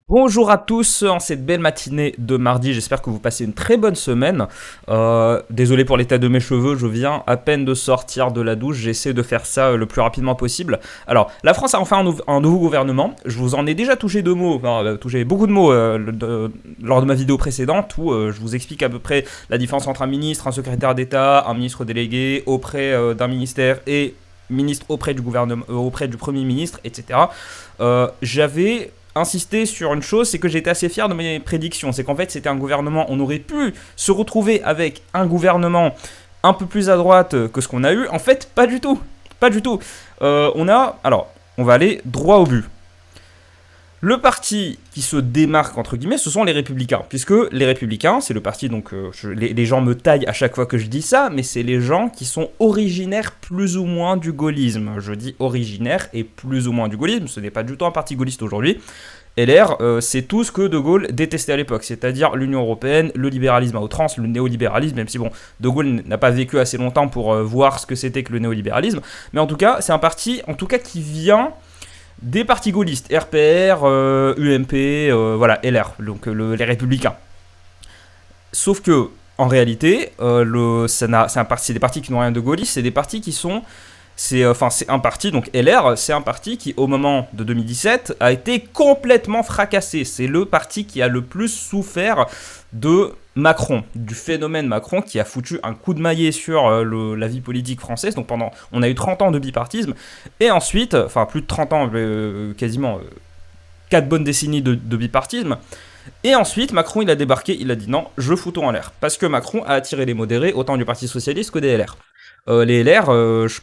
Bonjour à tous en cette belle matinée de mardi, j'espère que vous passez une très bonne semaine. Désolé pour l'état de mes cheveux, je viens à peine de sortir de la douche, j'essaie de faire ça le plus rapidement possible. Alors, la France a enfin un nouveau gouvernement, je vous en ai déjà touché deux mots, touché beaucoup de mots lors de ma vidéo précédente où je vous explique à peu près la différence entre un ministre, un secrétaire d'État, un ministre délégué auprès d'un ministère et ministre auprès du gouvernement, auprès du Premier ministre, etc. J'avais insisté sur une chose, c'est que j'étais assez fier de mes prédictions. C'est qu'en fait, c'était un gouvernement, on aurait pu se retrouver avec un gouvernement un peu plus à droite que ce qu'on a eu. En fait, pas du tout. Pas du tout. Alors, on va aller droit au but. Le parti qui se démarque, entre guillemets, ce sont les Républicains. Puisque les Républicains, c'est le parti, donc les gens me taillent à chaque fois que je dis ça, mais c'est les gens qui sont originaires plus ou moins du gaullisme. Je dis originaire et plus ou moins du gaullisme, ce n'est pas du tout un parti gaulliste aujourd'hui. LR, c'est tout ce que De Gaulle détestait à l'époque, c'est-à-dire l'Union Européenne, le libéralisme à outrance, le néolibéralisme, même si bon, De Gaulle n'a pas vécu assez longtemps pour voir ce que c'était que le néolibéralisme, mais en tout cas, c'est un parti qui vient des partis gaullistes, RPR, UMP, voilà, LR, donc les Républicains. Sauf que, en réalité, c'est des partis qui n'ont rien de gaulliste, c'est des partis qui sont c'est un parti, donc LR, c'est un parti qui, au moment de 2017, a été complètement fracassé. C'est le parti qui a le plus souffert de Macron, du phénomène Macron, qui a foutu un coup de maillet sur la vie politique française. Donc on a eu 30 ans de bipartisme, et ensuite, enfin plus de 30 ans, quasiment 4 bonnes décennies de bipartisme. Et ensuite, Macron, il a débarqué, il a dit non, je fous tout en l'air. Parce que Macron a attiré les modérés, autant du Parti Socialiste que des LR. Les LR,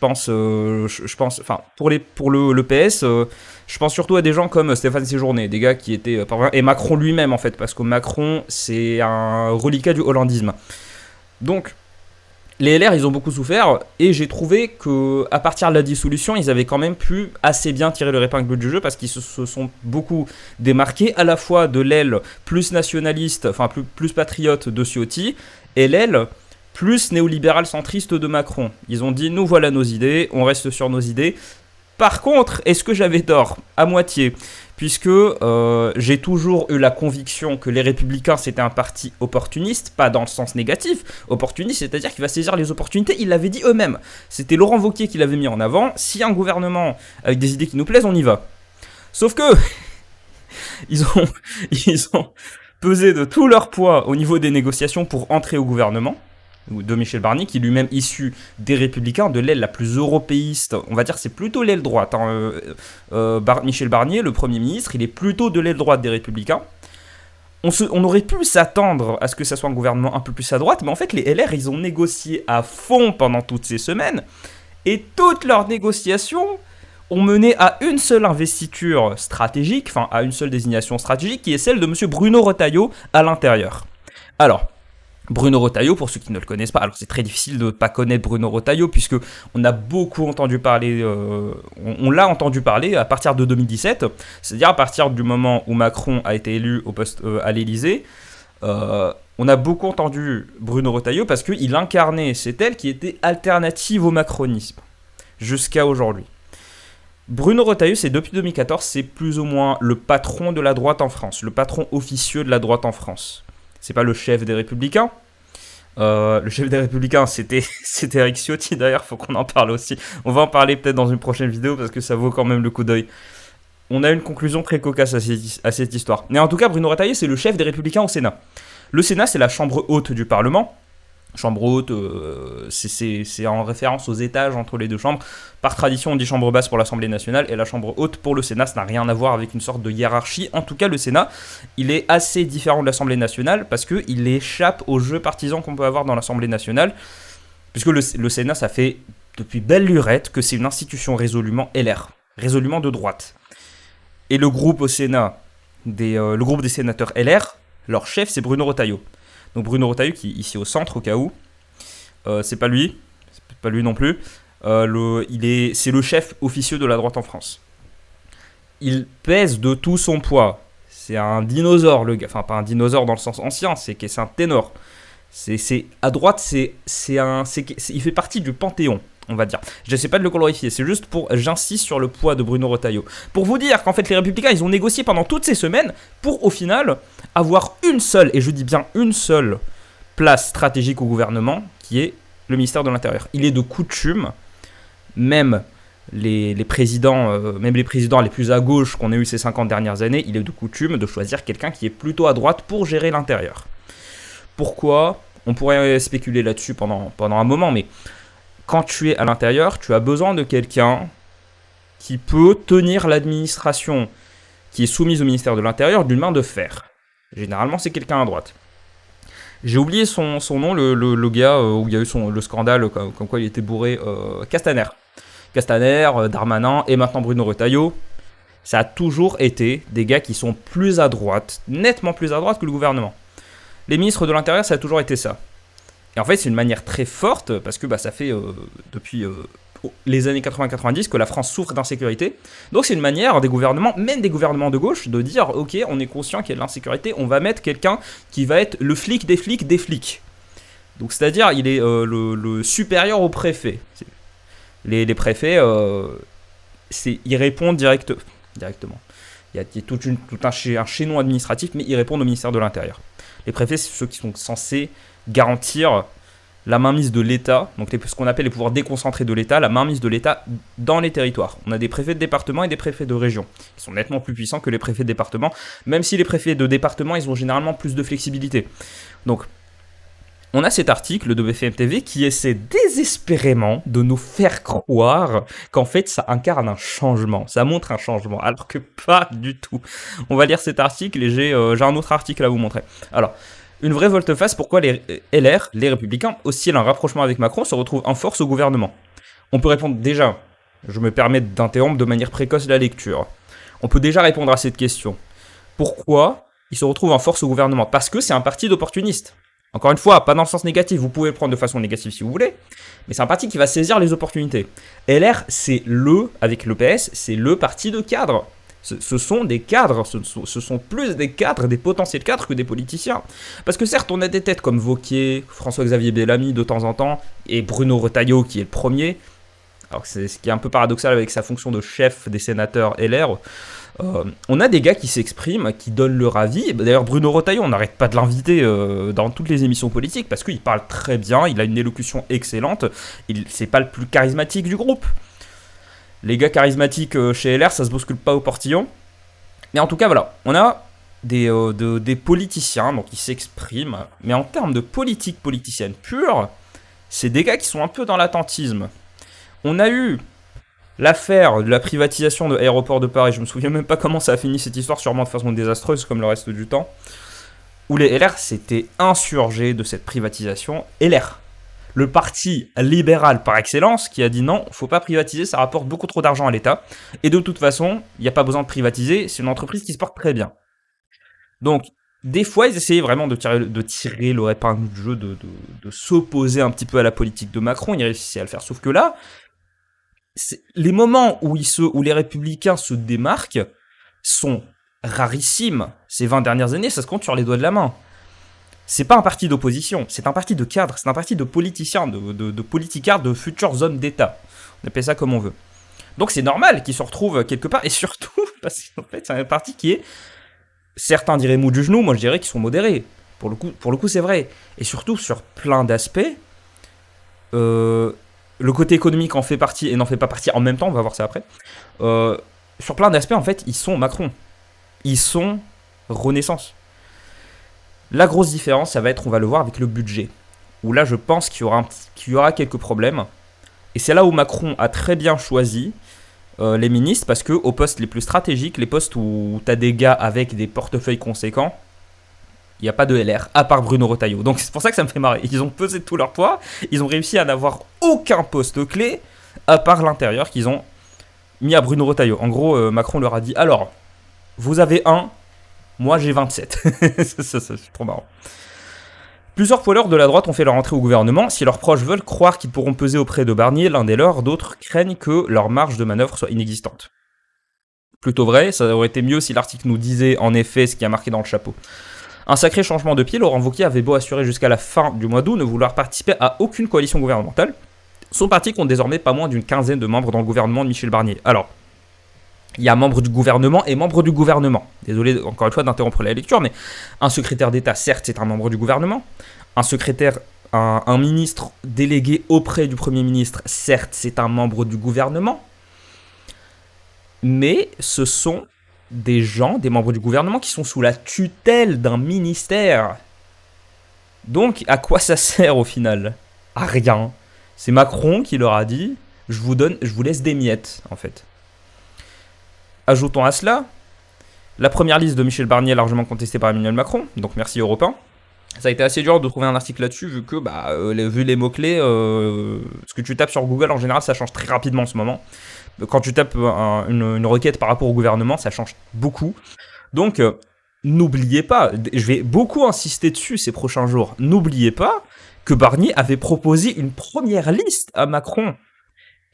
enfin, pour le PS, je pense surtout à des gens comme Stéphane Séjourné, des gars qui étaient et Macron lui-même en fait, parce que Macron c'est un reliquat du hollandisme. Donc les LR ils ont beaucoup souffert et j'ai trouvé que à partir de la dissolution ils avaient quand même pu assez bien tirer leur épingle du jeu parce qu'ils se sont beaucoup démarqués à la fois de l'aile plus nationaliste, enfin plus patriote de Ciotti et l'aile plus néolibéral centriste de Macron. Ils ont dit, nous voilà nos idées, on reste sur nos idées. Par contre, est-ce que j'avais tort ? À moitié. Puisque j'ai toujours eu la conviction que les Républicains, c'était un parti opportuniste, pas dans le sens négatif. Opportuniste, c'est-à-dire qu'il va saisir les opportunités, ils l'avaient dit eux-mêmes. C'était Laurent Wauquiez qui l'avait mis en avant. S'il y a un gouvernement avec des idées qui nous plaisent, on y va. Sauf que, ils ont pesé de tout leur poids au niveau des négociations pour entrer au gouvernement de Michel Barnier, qui est lui-même issu des Républicains, de l'aile la plus européiste, on va dire c'est plutôt l'aile droite. Michel Barnier, le Premier ministre, il est plutôt de l'aile droite des Républicains. On aurait pu s'attendre à ce que ça soit un gouvernement un peu plus à droite, mais en fait les LR, ils ont négocié à fond pendant toutes ces semaines, et toutes leurs négociations ont mené à une seule investiture stratégique, enfin à une seule désignation stratégique, qui est celle de M. Bruno Retailleau à l'intérieur. Alors, Bruno Retailleau, pour ceux qui ne le connaissent pas, alors c'est très difficile de ne pas connaître Bruno Retailleau puisque on a beaucoup entendu parler, on l'a entendu parler à partir de 2017, c'est-à-dire à partir du moment où Macron a été élu au poste à l'Élysée. On a beaucoup entendu Bruno Retailleau parce qu'il incarnait cette aile qui était alternative au macronisme jusqu'à aujourd'hui. Bruno Retailleau, c'est depuis 2014, c'est plus ou moins le patron de la droite en France, le patron officieux de la droite en France. C'est pas le chef des Républicains. Le chef des Républicains, c'était Éric Ciotti d'ailleurs, faut qu'on en parle aussi. On va en parler peut-être dans une prochaine vidéo parce que ça vaut quand même le coup d'œil. On a une conclusion très cocasse à cette histoire. Mais en tout cas, Bruno Retailleau, c'est le chef des Républicains au Sénat. Le Sénat, c'est la chambre haute du Parlement. Chambre haute, c'est en référence aux étages entre les deux chambres. Par tradition, on dit chambre basse pour l'Assemblée nationale et la chambre haute pour le Sénat. Ça n'a rien à voir avec une sorte de hiérarchie. En tout cas, le Sénat, il est assez différent de l'Assemblée nationale parce qu'il échappe aux jeux partisans qu'on peut avoir dans l'Assemblée nationale. Puisque le Sénat, ça fait depuis belle lurette que c'est une institution résolument LR, résolument de droite. Et le groupe au Sénat, le groupe des sénateurs LR, leur chef, c'est Bruno Retailleau. Donc Bruno Retailleau qui est ici au centre au cas où, c'est pas lui non plus. C'est le chef officieux de la droite en France. Il pèse de tout son poids. C'est un dinosaure le gars, enfin pas un dinosaure dans le sens ancien, c'est un ténor. À droite, il fait partie du Panthéon. on va dire. J'essaie pas de le glorifier, c'est juste j'insiste sur le poids de Bruno Retailleau. Pour vous dire qu'en fait les Républicains, ils ont négocié pendant toutes ces semaines pour au final avoir une seule, et je dis bien une seule, place stratégique au gouvernement, qui est le ministère de l'Intérieur. Il est de coutume, même les présidents les plus à gauche qu'on a eu ces 50 dernières années, il est de coutume de choisir quelqu'un qui est plutôt à droite pour gérer l'intérieur. Pourquoi ? On pourrait spéculer là-dessus pendant un moment, mais quand tu es à l'intérieur, tu as besoin de quelqu'un qui peut tenir l'administration qui est soumise au ministère de l'Intérieur d'une main de fer. Généralement, c'est quelqu'un à droite. J'ai oublié son nom, le gars où il y a eu le scandale comme quoi il était bourré, Castaner, Darmanin et maintenant Bruno Retailleau. Ça a toujours été des gars qui sont plus à droite, nettement plus à droite que le gouvernement. Les ministres de l'Intérieur, ça a toujours été ça. Et en fait, c'est une manière très forte, parce que ça fait depuis les années 80-90 que la France souffre d'insécurité. Donc c'est une manière des gouvernements, même des gouvernements de gauche, de dire « Ok, on est conscient qu'il y a de l'insécurité, on va mettre quelqu'un qui va être le flic des flics des flics. » Donc c'est-à-dire, il est le supérieur au préfet. Les préfets, ils répondent directement. Il y a tout un chaînon administratif, mais ils répondent au ministère de l'Intérieur. Les préfets, c'est ceux qui sont censés garantir la mainmise de l'État, donc ce qu'on appelle les pouvoirs déconcentrés de l'État, la mainmise de l'État dans les territoires. On a des préfets de département et des préfets de région. Ils sont nettement plus puissants que les préfets de département, même si les préfets de département, ils ont généralement plus de flexibilité. Donc, on a cet article de BFM TV qui essaie désespérément de nous faire croire qu'en fait, ça incarne un changement, ça montre un changement, alors que pas du tout. On va lire cet article et j'ai un autre article à vous montrer. Alors, une vraie volte-face, pourquoi les LR, les Républicains, oscillent un rapprochement avec Macron, se retrouvent en force au gouvernement. On peut répondre déjà, je me permets d'interrompre de manière précoce la lecture. On peut déjà répondre à cette question. Pourquoi ils se retrouvent en force au gouvernement ? Parce que c'est un parti d'opportunistes. Encore une fois, pas dans le sens négatif, vous pouvez le prendre de façon négative si vous voulez, mais c'est un parti qui va saisir les opportunités. LR, avec le PS, c'est le parti de cadres. Ce sont des cadres, ce sont plus des cadres, des potentiels cadres que des politiciens. Parce que certes, on a des têtes comme Wauquiez, François-Xavier Bellamy de temps en temps, et Bruno Retailleau qui est le premier. Alors c'est ce qui est un peu paradoxal avec sa fonction de chef des sénateurs LR. On a des gars qui s'expriment, qui donnent leur avis. D'ailleurs, Bruno Retailleau, on n'arrête pas de l'inviter dans toutes les émissions politiques parce qu'il parle très bien, il a une élocution excellente. C'est pas le plus charismatique du groupe. Les gars charismatiques chez LR, ça se bouscule pas au portillon. Mais en tout cas, voilà, on a des politiciens donc qui s'expriment. Mais en termes de politique politicienne pure, c'est des gars qui sont un peu dans l'attentisme. On a eu l'affaire de la privatisation de l'aéroport de Paris, je me souviens même pas comment ça a fini cette histoire, sûrement de façon désastreuse comme le reste du temps, où les LR s'étaient insurgés de cette privatisation. LR, le parti libéral par excellence, qui a dit non, faut pas privatiser, ça rapporte beaucoup trop d'argent à l'État, et de toute façon, il n'y a pas besoin de privatiser, c'est une entreprise qui se porte très bien. Donc, des fois, ils essayaient vraiment de tirer leur épingle du jeu, de s'opposer un petit peu à la politique de Macron, ils réussissaient à le faire, sauf que là, les moments où les Républicains se démarquent sont rarissimes. Ces 20 dernières années, ça se compte sur les doigts de la main. C'est pas un parti d'opposition, c'est un parti de cadres, c'est un parti de politiciens, de politicards, de futurs hommes d'État. On appelle ça comme on veut. Donc c'est normal qu'ils se retrouvent quelque part, et surtout, parce qu'en fait, c'est un parti qui est, certains diraient mou du genou, moi je dirais qu'ils sont modérés. Pour le coup, c'est vrai. Et surtout, sur plein d'aspects, le côté économique en fait partie et n'en fait pas partie en même temps, on va voir ça après. Sur plein d'aspects, en fait, ils sont Macron. Ils sont Renaissance. La grosse différence, ça va être, on va le voir avec le budget. Où là, je pense qu'il y aura quelques problèmes. Et c'est là où Macron a très bien choisi les ministres, parce qu'aux postes les plus stratégiques, les postes où tu as des gars avec des portefeuilles conséquents, il n'y a pas de LR, à part Bruno Retailleau. Donc c'est pour ça que ça me fait marrer. Ils ont pesé de tout leur poids, ils ont réussi à n'avoir aucun poste clé, à part l'intérieur qu'ils ont mis à Bruno Retailleau. En gros, Macron leur a dit, alors, vous avez 1, moi j'ai 27. C'est trop marrant. Plusieurs poileurs de la droite ont fait leur entrée au gouvernement. Si leurs proches veulent croire qu'ils pourront peser auprès de Barnier, l'un des leurs, d'autres craignent que leur marge de manœuvre soit inexistante. Plutôt vrai, ça aurait été mieux si l'article nous disait en effet ce qui a marqué dans le chapeau. Un sacré changement de pied, Laurent Wauquiez avait beau assurer jusqu'à la fin du mois d'août ne vouloir participer à aucune coalition gouvernementale. Son parti compte désormais pas moins d'une quinzaine de membres dans le gouvernement de Michel Barnier. Alors, il y a membres du gouvernement et membres du gouvernement. Désolé encore une fois d'interrompre la lecture, mais un secrétaire d'État, certes, c'est un membre du gouvernement. Un ministre délégué auprès du Premier ministre, certes, c'est un membre du gouvernement. Mais ce sont des membres du gouvernement qui sont sous la tutelle d'un ministère. Donc, à quoi ça sert au final? À rien. C'est Macron qui leur a dit « je vous laisse des miettes », en fait. Ajoutons à cela la première liste de Michel Barnier largement contestée par Emmanuel Macron, donc merci Europe 1. Ça a été assez dur de trouver un article là-dessus, vu que, vu les mots-clés, ce que tu tapes sur Google, en général, ça change très rapidement en ce moment. Quand tu tapes une requête par rapport au gouvernement, ça change beaucoup. Donc, n'oubliez pas, je vais beaucoup insister dessus ces prochains jours, n'oubliez pas que Barnier avait proposé une première liste à Macron,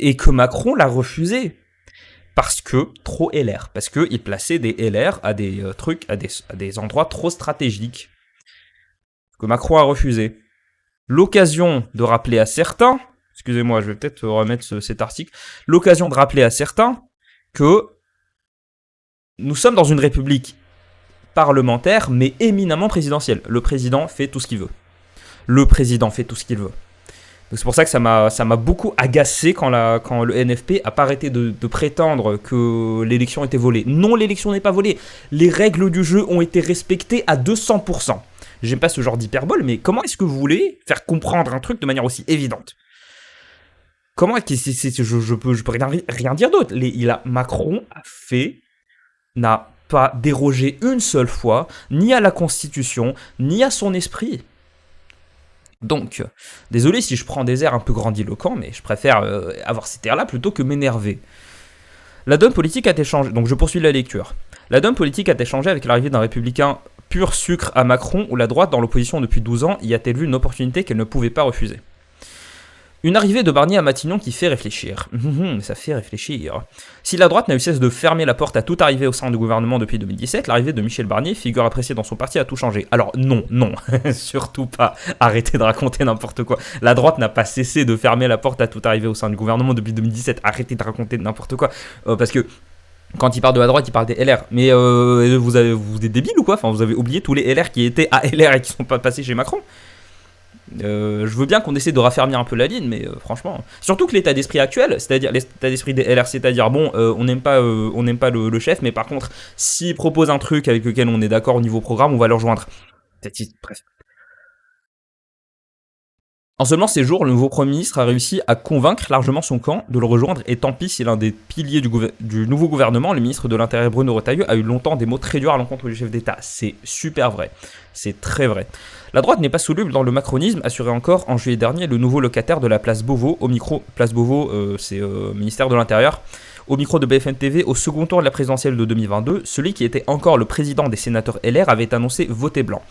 et que Macron l'a refusé. Parce que trop LR, parce qu'il plaçait des LR à des trucs, à des endroits trop stratégiques, que Macron a refusé. L'occasion de rappeler à certains, excusez-moi, je vais peut-être remettre cet article, l'occasion de rappeler à certains que nous sommes dans une république parlementaire, mais éminemment présidentielle. Le président fait tout ce qu'il veut. Le président fait tout ce qu'il veut. Donc c'est pour ça que ça m'a beaucoup agacé quand le NFP a pas arrêté de prétendre que l'élection était volée. Non, l'élection n'est pas volée. Les règles du jeu ont été respectées à 200%. J'aime pas ce genre d'hyperbole, mais comment est-ce que vous voulez faire comprendre un truc de manière aussi évidente? Comment je peux rien dire d'autre. Macron n'a pas dérogé une seule fois, ni à la Constitution, ni à son esprit. Donc, désolé si je prends des airs un peu grandiloquents, mais je préfère avoir ces airs-là plutôt que m'énerver. La donne politique a été changée, donc je poursuis la lecture. La donne politique a été changée avec l'arrivée d'un républicain pur sucre à Macron, où la droite, dans l'opposition depuis 12 ans, y a-t-elle vu une opportunité qu'elle ne pouvait pas refuser. Une arrivée de Barnier à Matignon qui fait réfléchir. Ça fait réfléchir. Si la droite n'a eu cesse de fermer la porte à toute arrivée au sein du gouvernement depuis 2017, l'arrivée de Michel Barnier, figure appréciée dans son parti, a tout changé. Alors non, surtout pas. Arrêtez de raconter n'importe quoi. La droite n'a pas cessé de fermer la porte à toute arrivée au sein du gouvernement depuis 2017. Arrêtez de raconter n'importe quoi. Parce que quand il parle de la droite, il parle des LR. Mais vous êtes débiles ou quoi? Enfin, vous avez oublié tous les LR qui étaient à LR et qui sont pas passés chez Macron. Je veux bien qu'on essaie de raffermir un peu la ligne, mais franchement, surtout que l'état d'esprit actuel, c'est-à-dire l'état d'esprit des LR, c'est-à-dire on n'aime pas le chef, mais par contre, s'il propose un truc avec lequel on est d'accord au niveau programme, on va le rejoindre. Bref. En seulement ces jours, le nouveau Premier ministre a réussi à convaincre largement son camp de le rejoindre, et tant pis si l'un des piliers du nouveau gouvernement, le ministre de l'Intérieur Bruno Retailleau, a eu longtemps des mots très durs à l'encontre du chef d'État. C'est super vrai. C'est très vrai. La droite n'est pas soluble dans le macronisme, assurait encore en juillet dernier le nouveau locataire de la place Beauvau, place Beauvau, c'est ministère de l'Intérieur, au micro de BFM TV, au second tour de la présidentielle de 2022, celui qui était encore le président des sénateurs LR avait annoncé voter blanc.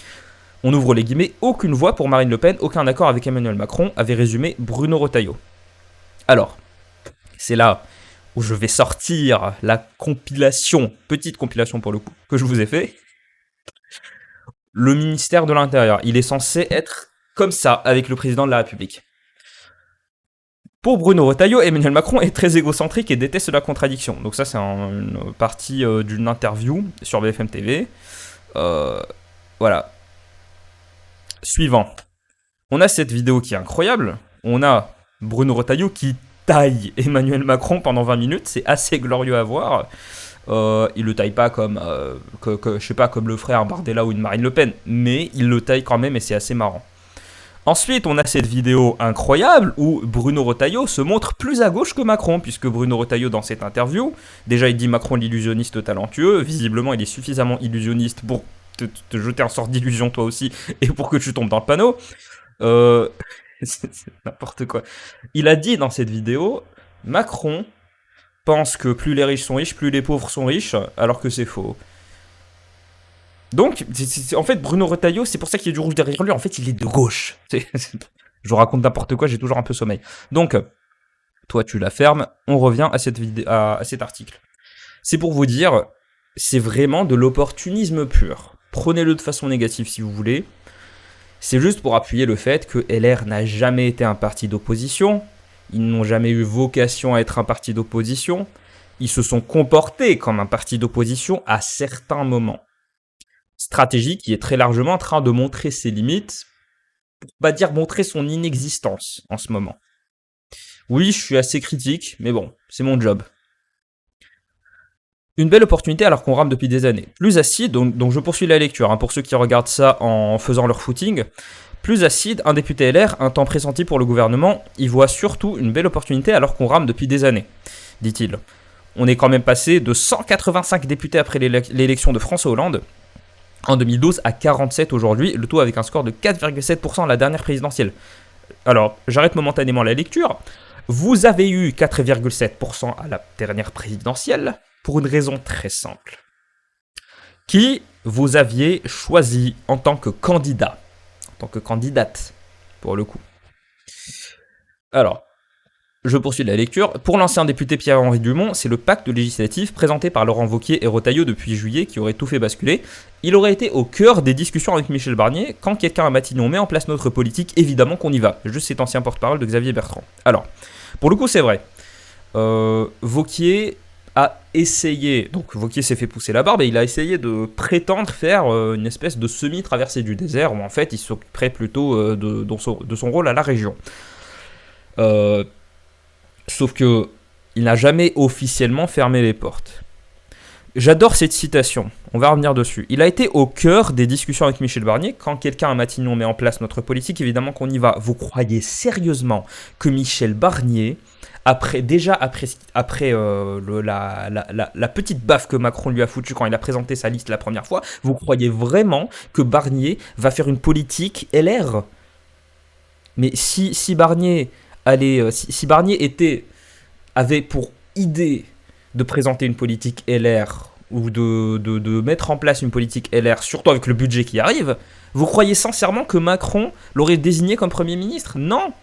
On ouvre les guillemets, aucune voix pour Marine Le Pen, aucun accord avec Emmanuel Macron, avait résumé Bruno Retailleau. Alors, c'est là où je vais sortir la compilation, petite compilation pour le coup, que je vous ai fait. Le ministère de l'Intérieur, il est censé être comme ça avec le président de la République. Pour Bruno Retailleau, Emmanuel Macron est très égocentrique et déteste la contradiction. Donc ça, c'est une partie d'une interview sur BFM TV. Voilà. Suivant. On a cette vidéo qui est incroyable. On a Bruno Retailleau qui taille Emmanuel Macron pendant 20 minutes. C'est assez glorieux à voir. Il le taille pas comme, je sais pas, comme le frère Bardella ou une Marine Le Pen. Mais il le taille quand même et c'est assez marrant. Ensuite, on a cette vidéo incroyable où Bruno Retailleau se montre plus à gauche que Macron, puisque Bruno Retailleau, dans cette interview, déjà il dit Macron l'illusionniste talentueux. Visiblement, il est suffisamment illusionniste pour te jeter un sort d'illusion toi aussi, et pour que tu tombes dans le panneau. C'est n'importe quoi. Il a dit dans cette vidéo, Macron pense que plus les riches sont riches, plus les pauvres sont riches, alors que c'est faux. Donc, en fait, Bruno Retailleau, c'est pour ça qu'il y a du rouge derrière lui, en fait, il est de gauche. Je vous raconte n'importe quoi, j'ai toujours un peu sommeil. Donc, toi, tu la fermes, on revient à cet article. C'est pour vous dire, c'est vraiment de l'opportunisme pur. Prenez-le de façon négative si vous voulez. C'est juste pour appuyer le fait que LR n'a jamais été un parti d'opposition, Ils n'ont jamais eu vocation à être un parti d'opposition. Ils se sont comportés comme un parti d'opposition à certains moments. Stratégie qui est très largement en train de montrer ses limites, pour pas dire montrer son inexistence en ce moment. Oui, je suis assez critique, mais bon, c'est mon job. Une belle opportunité alors qu'on rame depuis des années. Plus acide, donc je poursuis la lecture, pour ceux qui regardent ça en faisant leur footing. Plus acide, un député LR, un temps pressenti pour le gouvernement, il voit surtout une belle opportunité alors qu'on rame depuis des années, dit-il. On est quand même passé de 185 députés après l'élection de François Hollande en 2012 à 47 aujourd'hui, le tout avec un score de 4,7% à la dernière présidentielle. Alors, j'arrête momentanément la lecture. Vous avez eu 4,7% à la dernière présidentielle pour une raison très simple. Qui vous aviez choisi en tant que candidat, en tant que candidate, pour le coup. Alors, je poursuis la lecture. Pour l'ancien député Pierre-Henri Dumont, c'est le pacte législatif présenté par Laurent Wauquiez et Retailleau depuis juillet qui aurait tout fait basculer. Il aurait été au cœur des discussions avec Michel Barnier. Quand quelqu'un à Matignon met en place notre politique, évidemment qu'on y va. Juste cet ancien porte-parole de Xavier Bertrand. Alors, pour le coup, c'est vrai. Wauquiez a essayé, donc Wauquiez s'est fait pousser la barbe et il a essayé de prétendre faire une espèce de semi-traversée du désert où en fait il s'occuperait plutôt de son rôle à la région. Sauf que il n'a jamais officiellement fermé les portes. J'adore cette citation, on va revenir dessus. Il a été au cœur des discussions avec Michel Barnier. Quand quelqu'un à Matignon met en place notre politique, évidemment qu'on y va. Vous croyez sérieusement que Michel Barnier, après la petite baffe que Macron lui a foutue quand il a présenté sa liste la première fois, vous croyez vraiment que Barnier va faire une politique LR ? Mais si Barnier avait pour idée de présenter une politique LR ou de mettre en place une politique LR, surtout avec le budget qui arrive, vous croyez sincèrement que Macron l'aurait désigné comme Premier ministre ? Non.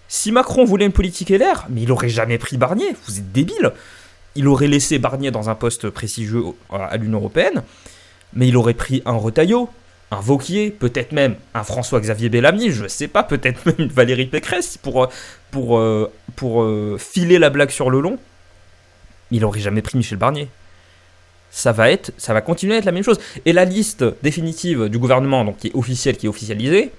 Si Macron voulait une politique LR, mais il aurait jamais pris Barnier, vous êtes débile. Il aurait laissé Barnier dans un poste prestigieux à l'Union Européenne, mais il aurait pris un Retailleau, un Wauquiez, peut-être même un François-Xavier Bellamy, je sais pas, peut-être même une Valérie Pécresse pour filer la blague sur le long. Mais il aurait jamais pris Michel Barnier. Ça va continuer à être la même chose. Et la liste définitive du gouvernement, donc qui est officielle, qui est officialisée,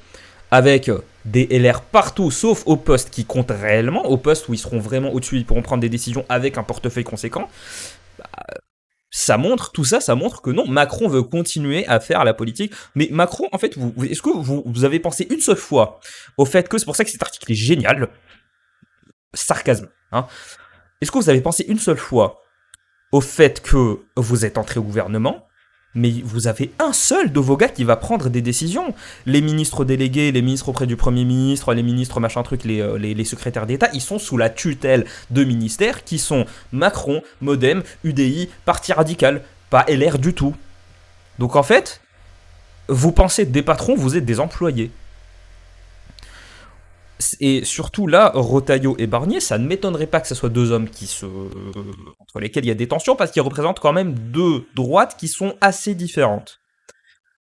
avec des LR partout, sauf aux postes qui comptent réellement, aux postes où ils seront vraiment au-dessus, ils pourront prendre des décisions avec un portefeuille conséquent, ça montre que non, Macron veut continuer à faire la politique. Mais Macron, en fait, est-ce que vous avez pensé une seule fois au fait que, c'est pour ça que cet article est génial, sarcasme, est-ce que vous avez pensé une seule fois au fait que vous êtes entré au gouvernement, mais vous avez un seul de vos gars qui va prendre des décisions. Les ministres délégués, les ministres auprès du Premier ministre, les ministres machin truc, les secrétaires d'État, ils sont sous la tutelle de ministères qui sont Macron, Modem, UDI, Parti Radical, pas LR du tout. Donc en fait, vous pensez être des patrons, vous êtes des employés. Et surtout là, Retailleau et Barnier, ça ne m'étonnerait pas que ce soit deux hommes entre lesquels il y a des tensions, parce qu'ils représentent quand même deux droites qui sont assez différentes.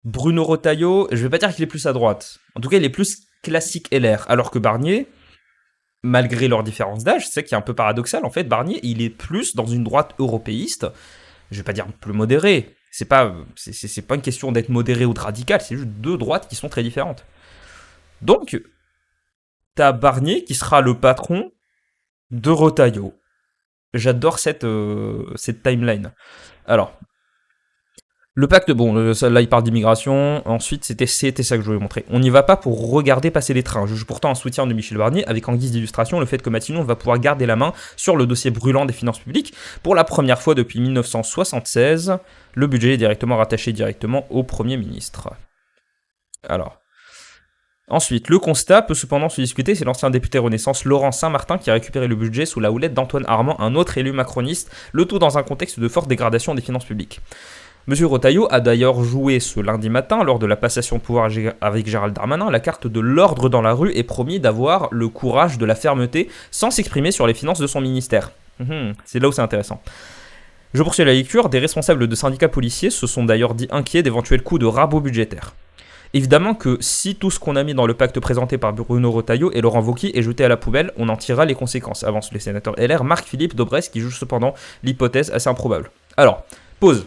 Bruno Retailleau, je vais pas dire qu'il est plus à droite. En tout cas, il est plus classique LR, alors que Barnier, malgré leur différence d'âge, c'est qu'il est un peu paradoxal, en fait, Barnier, il est plus dans une droite européiste, je vais pas dire plus modérée, c'est pas une question d'être modéré ou de radical, c'est juste deux droites qui sont très différentes. Donc, t'as Barnier qui sera le patron de Retailleau. J'adore cette timeline. Alors, le pacte, bon, là il parle d'immigration, ensuite c'était ça que je voulais montrer. On n'y va pas pour regarder passer les trains. Je juge pourtant un soutien de Michel Barnier, avec en guise d'illustration le fait que Matignon va pouvoir garder la main sur le dossier brûlant des finances publiques. Pour la première fois depuis 1976, le budget est directement rattaché au Premier ministre. Alors, ensuite, le constat peut cependant se discuter, c'est l'ancien député Renaissance Laurent Saint-Martin qui a récupéré le budget sous la houlette d'Antoine Armand, un autre élu macroniste, le tout dans un contexte de forte dégradation des finances publiques. Monsieur Retailleau a d'ailleurs joué ce lundi matin, lors de la passation de pouvoir avec Gérald Darmanin, la carte de l'ordre dans la rue et promis d'avoir le courage de la fermeté sans s'exprimer sur les finances de son ministère. C'est là où c'est intéressant. Je poursuis la lecture, des responsables de syndicats policiers se sont d'ailleurs dit inquiets d'éventuels coups de rabot budgétaires. Évidemment que si tout ce qu'on a mis dans le pacte présenté par Bruno Retailleau et Laurent Wauquiez est jeté à la poubelle, on en tirera les conséquences, avancent les sénateurs LR Marc-Philippe Daubresse qui juge cependant l'hypothèse assez improbable. Alors, pause.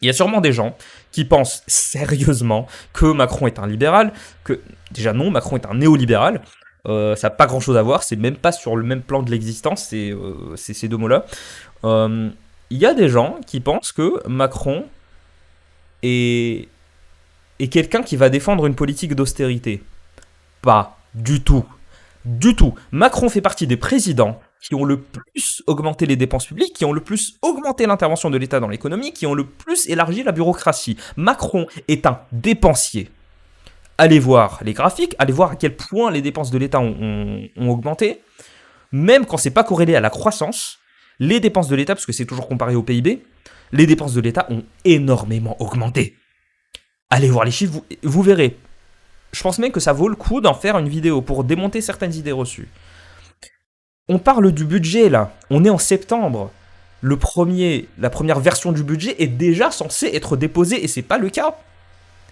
Il y a sûrement des gens qui pensent sérieusement que Macron est un libéral, que déjà non, Macron est un néolibéral. Ça n'a pas grand-chose à voir, c'est même pas sur le même plan de l'existence, c'est ces deux mots-là. Il y a des gens qui pensent que Macron est quelqu'un qui va défendre une politique d'austérité. Pas du tout. Du tout. Macron fait partie des présidents qui ont le plus augmenté les dépenses publiques, qui ont le plus augmenté l'intervention de l'État dans l'économie, qui ont le plus élargi la bureaucratie. Macron est un dépensier. Allez voir les graphiques, allez voir à quel point les dépenses de l'État ont augmenté. Même quand c'est pas corrélé à la croissance, les dépenses de l'État, parce que c'est toujours comparé au PIB, les dépenses de l'État ont énormément augmenté. Allez voir les chiffres, vous verrez. Je pense même que ça vaut le coup d'en faire une vidéo pour démonter certaines idées reçues. On parle du budget là, on est en septembre. La première version du budget est déjà censée être déposée et c'est pas le cas.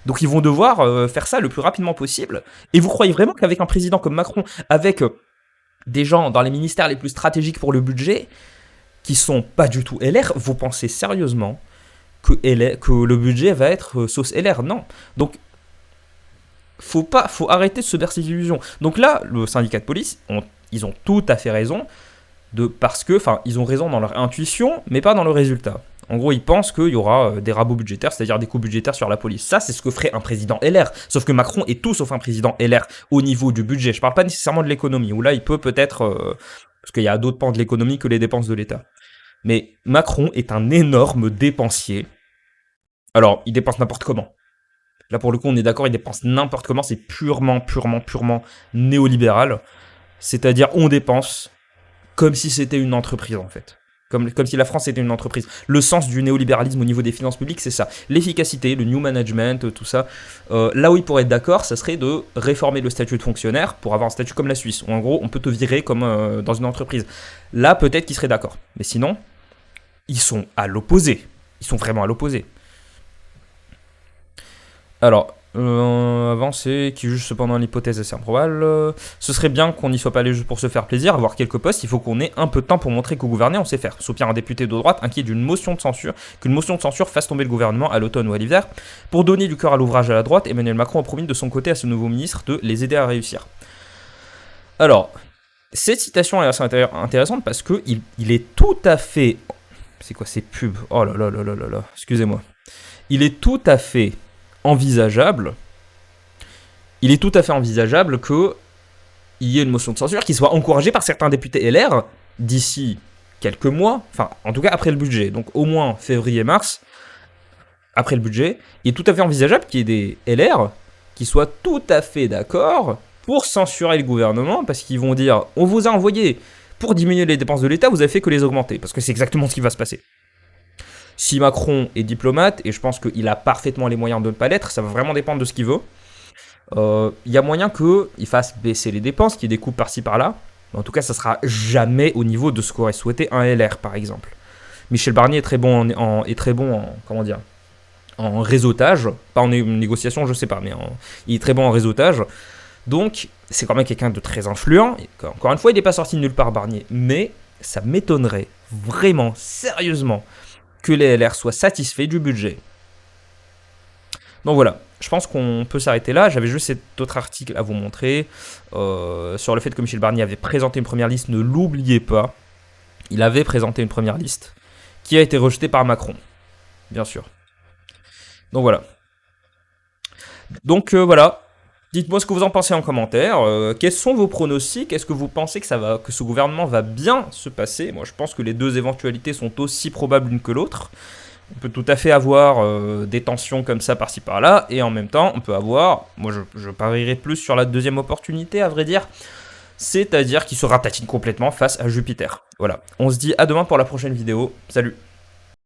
Donc ils vont devoir faire ça le plus rapidement possible. Et vous croyez vraiment qu'avec un président comme Macron, avec des gens dans les ministères les plus stratégiques pour le budget, qui sont pas du tout LR, vous pensez sérieusement que le budget va être sauce LR? Non. Donc faut arrêter de se bercer d'illusions. Donc là, le syndicat de police, ils ont tout à fait raison, ils ont raison dans leur intuition, mais pas dans le résultat. En gros, ils pensent qu'il y aura des rabots budgétaires, c'est-à-dire des coûts budgétaires sur la police. Ça, c'est ce que ferait un président LR. Sauf que Macron est tout sauf un président LR au niveau du budget. Je parle pas nécessairement de l'économie, où là, il peut peut-être... parce qu'il y a d'autres pans de l'économie que les dépenses de l'État. Mais Macron est un énorme dépensier. Alors, il dépense n'importe comment. Là, pour le coup, on est d'accord, il dépense n'importe comment. C'est purement néolibéral. C'est-à-dire, on dépense comme si c'était une entreprise, en fait. Comme si la France était une entreprise. Le sens du néolibéralisme au niveau des finances publiques, c'est ça. L'efficacité, le new management, tout ça. Là où il pourrait être d'accord, ça serait de réformer le statut de fonctionnaire pour avoir un statut comme la Suisse. Où en gros, on peut te virer comme dans une entreprise. Là, peut-être qu'ils seraient d'accord. Mais sinon, ils sont à l'opposé. Ils sont vraiment à l'opposé. Alors, avancé, qui juge cependant l'hypothèse assez improbable. Ce serait bien qu'on n'y soit pas allé juste pour se faire plaisir, avoir quelques postes. Il faut qu'on ait un peu de temps pour montrer qu'au gouverner, on sait faire. Soupire un député de droite inquiet d'une motion de censure, qu'une motion de censure fasse tomber le gouvernement à l'automne ou à l'hiver. Pour donner du cœur à l'ouvrage à la droite, Emmanuel Macron a promis de son côté à ce nouveau ministre de les aider à réussir. Alors, cette citation est assez intéressante parce que il est tout à fait... C'est quoi ces pubs? Oh là là là là là là, excusez-moi. Il est tout à fait envisageable qu'il y ait une motion de censure qui soit encouragée par certains députés LR d'ici quelques mois, enfin en tout cas après le budget, donc au moins février-mars, après le budget, il est tout à fait envisageable qu'il y ait des LR qui soient tout à fait d'accord pour censurer le gouvernement, parce qu'ils vont dire on vous a envoyé pour diminuer les dépenses de l'État, vous avez fait que les augmenter, parce que c'est exactement ce qui va se passer. Si Macron est diplomate, et je pense qu'il a parfaitement les moyens de ne pas l'être, ça va vraiment dépendre de ce qu'il veut, il y a moyen qu'il fasse baisser les dépenses, qu'il y ait des coupes par-ci par-là, mais en tout cas ça sera jamais au niveau de ce qu'aurait souhaité un LR par exemple. Michel Barnier est très bon en réseautage, pas en négociation je sais pas, mais il est très bon en réseautage, donc c'est quand même quelqu'un de très influent, et encore une fois il n'est pas sorti de nulle part Barnier, mais ça m'étonnerait vraiment, sérieusement, que les LR soient satisfaits du budget. Donc voilà, je pense qu'on peut s'arrêter là. J'avais juste cet autre article à vous montrer sur le fait que Michel Barnier avait présenté une première liste. Ne l'oubliez pas, il avait présenté une première liste qui a été rejetée par Macron, bien sûr. Donc voilà. Voilà. Dites-moi ce que vous en pensez en commentaire. Quels sont vos pronostics? Est-ce que vous pensez que ce gouvernement va bien se passer? Moi, je pense que les deux éventualités sont aussi probables l'une que l'autre. On peut tout à fait avoir des tensions comme ça par-ci par-là, et en même temps, on peut avoir... Moi, je parierais plus sur la deuxième opportunité, à vrai dire. C'est-à-dire qu'il se ratatine complètement face à Jupiter. Voilà. On se dit à demain pour la prochaine vidéo. Salut!